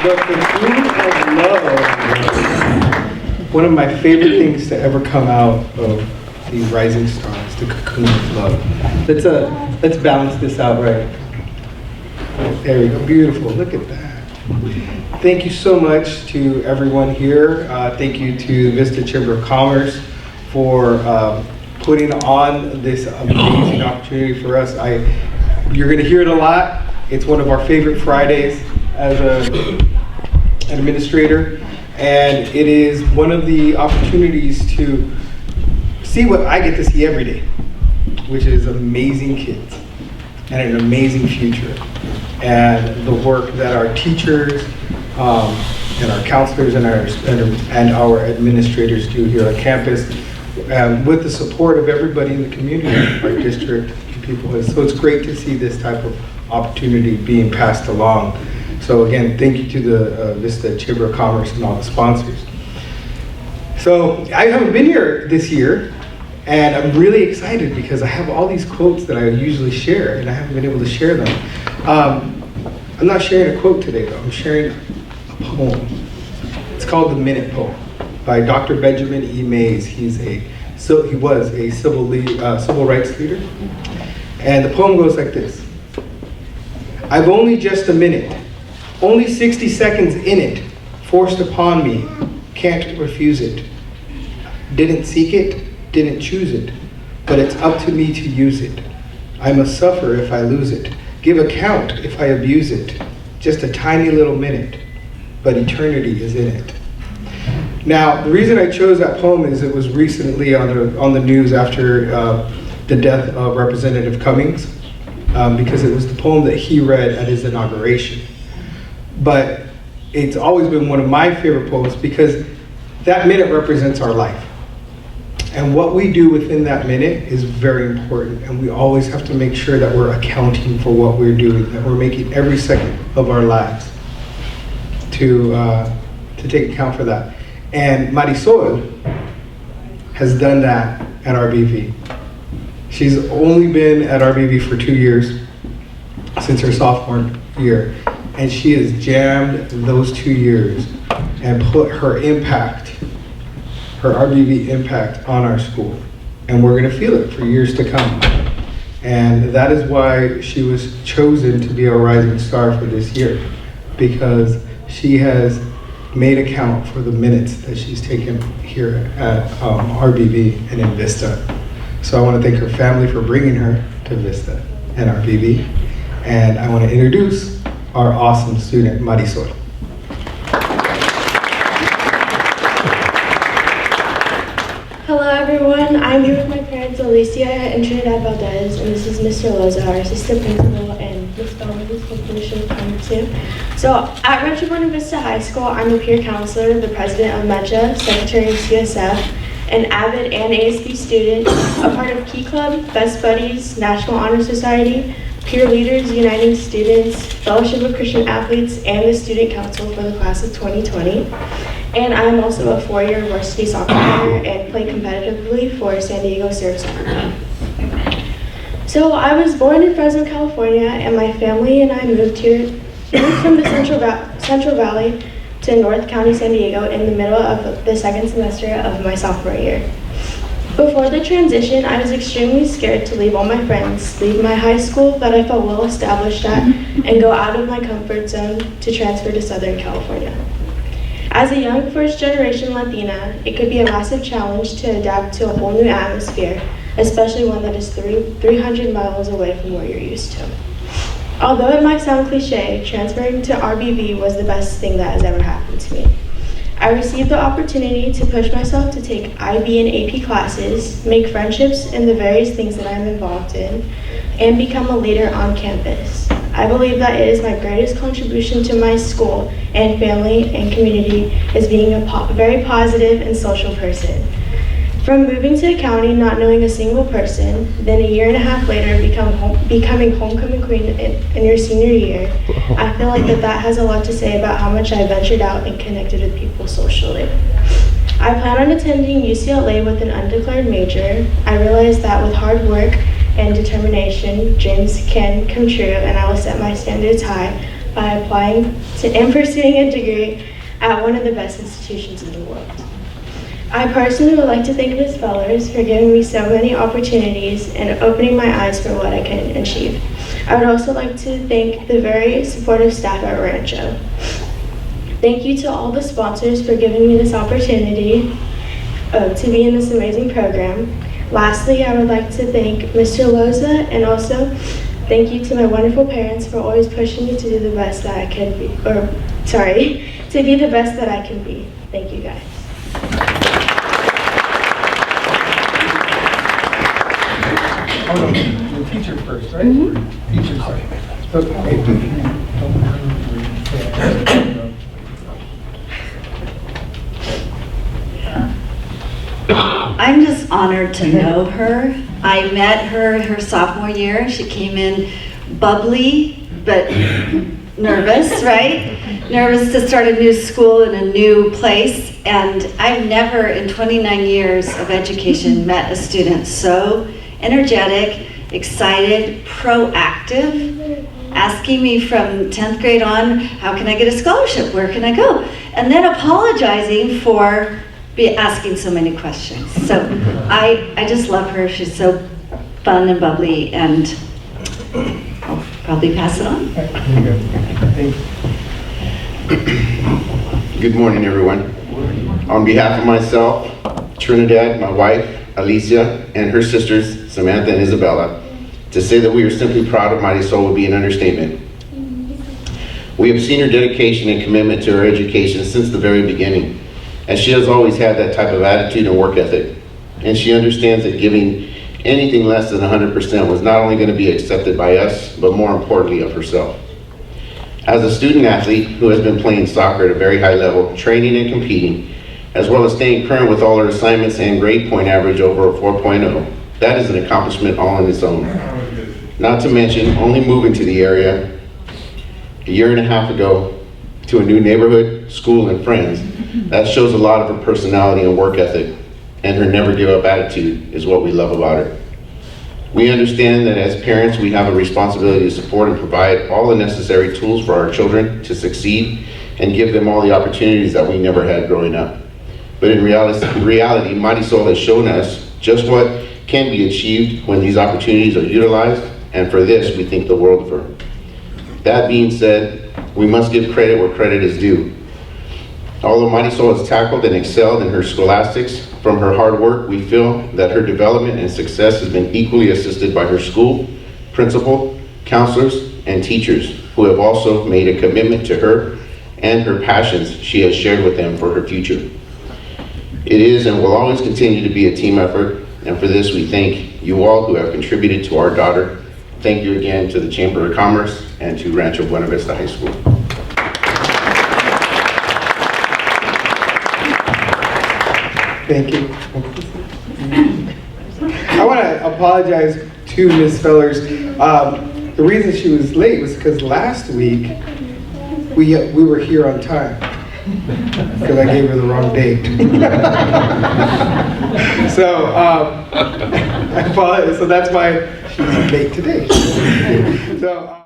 The cocoon of love. One of my favorite things to ever come out of the rising stars, the cocoon of love. Let's balance this out right. There we go, beautiful, look at that. Thank you so much to everyone here. Thank you to Vista Chamber of Commerce for putting on this amazing opportunity for us. You're gonna hear it a lot. It's one of our favorite Fridays as an administrator, and it is one of the opportunities to see what I get to see every day, which is amazing kids and an amazing future, and the work that our teachers and our counselors and our administrators do here on campus, with the support of everybody in the community, our district people. So it's great to see this type of opportunity being passed along. So again, thank you to the Vista Chamber of Commerce and all the sponsors. So I haven't been here this year, and I'm really excited because I have all these quotes that I usually share, and I haven't been able to share them. I'm not sharing a quote today, though. I'm sharing a poem. It's called The Minute Poem by Dr. Benjamin E. Mays. He was a civil rights leader. And the poem goes like this. I've only just a minute, only 60 seconds in it, forced upon me, can't refuse it. Didn't seek it, didn't choose it, but it's up to me to use it. I must suffer if I lose it, give account if I abuse it. Just a tiny little minute, but eternity is in it. Now, the reason I chose that poem is it was recently on the news after the death of Representative Cummings, because it was the poem that he read at his inauguration. But it's always been one of my favorite poems because that minute represents our life. And what we do within that minute is very important, and we always have to make sure that we're accounting for what we're doing, that we're making every second of our lives to take account for that. And Marysol has done that at RBV. She's only been at RBV for 2 years, since her sophomore year, and she has jammed those 2 years and put her impact, her RBV impact on our school. And we're gonna feel it for years to come. And that is why she was chosen to be a rising star for this year, because she has made account for the minutes that she's taken here at RBV and in Vista. So I want to thank her family for bringing her to Vista and RBV. And I want to introduce our awesome student, Marysol. Hello everyone, I'm here with my parents Alicia and Trinidad Valdez, and this is Mr. Loza, our assistant principal, and Ms. Valdez is hopefully she'll come too. So at Rancho Buena Vista High School, I'm a peer counselor, the president of MECHA, secretary of CSF, an avid and ASB student, a part of Key Club, Best Buddies, National Honor Society, Peer Leaders Uniting Students, Fellowship of Christian Athletes, and the Student Council for the class of 2020. And I'm also a 4-year varsity soccer player and play competitively for San Diego Surf Soccer Club. So I was born in Fresno, California, and my family and I moved from the Central Valley to North County, San Diego in the middle of the second semester of my sophomore year. Before the transition, I was extremely scared to leave all my friends, leave my high school that I felt well established at, and go out of my comfort zone to transfer to Southern California. As a young first-generation Latina, it could be a massive challenge to adapt to a whole new atmosphere, especially one that is 300 miles away from where you're used to. Although it might sound cliche, transferring to RBV was the best thing that has ever happened to me. I received the opportunity to push myself to take IB and AP classes, make friendships in the various things that I'm involved in, and become a leader on campus. I believe that it is my greatest contribution to my school and family and community is being a very positive and social person. From moving to a county not knowing a single person, then a year and a half later becoming homecoming queen in your senior year, I feel like that has a lot to say about how much I ventured out and connected with people socially. I plan on attending UCLA with an undeclared major. I realized that with hard work and determination, dreams can come true, and I will set my standards high by applying to and pursuing a degree at one of the best institutions in the world. I personally would like to thank Ms. Fellers for giving me so many opportunities and opening my eyes for what I can achieve. I would also like to thank the very supportive staff at Rancho. Thank you to all the sponsors for giving me this opportunity to be in this amazing program. Lastly, I would like to thank Mr. Loza, and also thank you to my wonderful parents for always pushing me to do the best that I can be, to be the best that I can be. Thank you guys. Oh, no, the teacher first, right? Teacher, sorry. I'm just honored to know her. I met her sophomore year. She came in bubbly, but nervous, right? Nervous to start a new school in a new place. And I've never, in 29 years of education, met a student so energetic, excited, proactive, asking me from 10th grade on, how can I get a scholarship? Where can I go? And then apologizing for asking so many questions. So I just love her. She's so fun and bubbly, and I'll probably pass it on. Good morning, everyone. On behalf of myself, Trinidad, my wife, Alicia, and her sisters, Samantha and Isabella, to say that we are simply proud of Marysol would be an understatement. We have seen her dedication and commitment to her education since the very beginning, and she has always had that type of attitude and work ethic. And she understands that giving anything less than 100% was not only going to be accepted by us, but more importantly of herself. As a student athlete who has been playing soccer at a very high level, training and competing, as well as staying current with all her assignments and grade point average over a 4.0, that is an accomplishment all on its own. Not to mention only moving to the area a year and a half ago to a new neighborhood, school, and friends. That shows a lot of her personality and work ethic, and her never give up attitude is what we love about her. We understand that as parents, we have a responsibility to support and provide all the necessary tools for our children to succeed and give them all the opportunities that we never had growing up. But in reality, Marysol has shown us just what can be achieved when these opportunities are utilized, and for this, we think the world of her. That being said, we must give credit where credit is due. Although Marysol has tackled and excelled in her scholastics, from her hard work, we feel that her development and success has been equally assisted by her school, principal, counselors, and teachers, who have also made a commitment to her and her passions she has shared with them for her future. It is and will always continue to be a team effort, and for this we thank you all who have contributed to our daughter. Thank you again to the Chamber of Commerce and to Rancho Buena Vista High School. Thank you. I want to apologize to Ms. Fellers. The reason she was late was because last week we were here on time because I gave her the wrong date. So I apologize. So that's why she's late today. So.